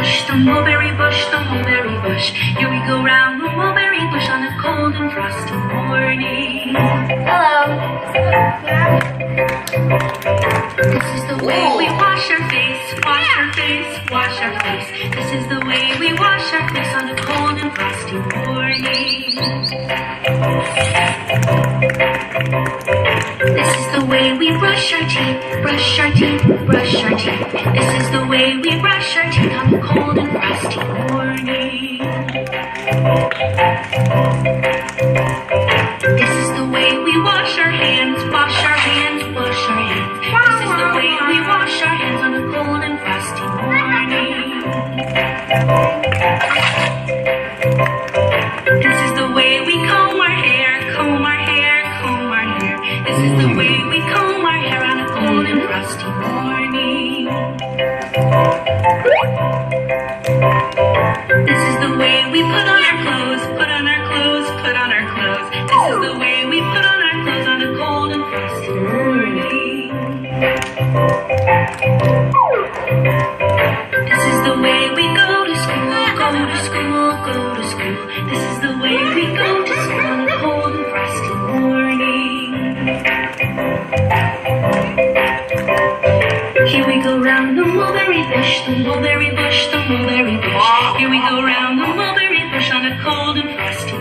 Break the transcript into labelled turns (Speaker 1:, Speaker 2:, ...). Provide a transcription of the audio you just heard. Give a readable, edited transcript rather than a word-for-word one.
Speaker 1: bush, the mulberry bush, the mulberry bush. Here we go round the mulberry bush on a cold and frosty morning.
Speaker 2: Hello.
Speaker 1: This is the way we wash our face, wash our face, wash our face. This is the way we wash our face on a cold and frosty morning. This is the way we brush our teeth, brush our teeth, brush our teeth. This is the way we brush our teeth on a cold and frosty morning. This is the way we wash our hands, wash our hands, wash our hands. This is the way we wash our hands on a cold and frosty morning. This is the way we comb our hair, comb our hair, comb our hair. This is the way we comb our hair on a cold and frosty morning. This is the way we put on our clothes, put on our clothes, put on our clothes. This is the way we put on our clothes on a cold and frosty morning. This is the way we go to school, go to school, go to school. This is the way we go to school on a cold and frosty morning. Here we go round the mulberry bush, the mulberry bush, the mulberry bush. Here we go round the mulberry bush on a cold and frosty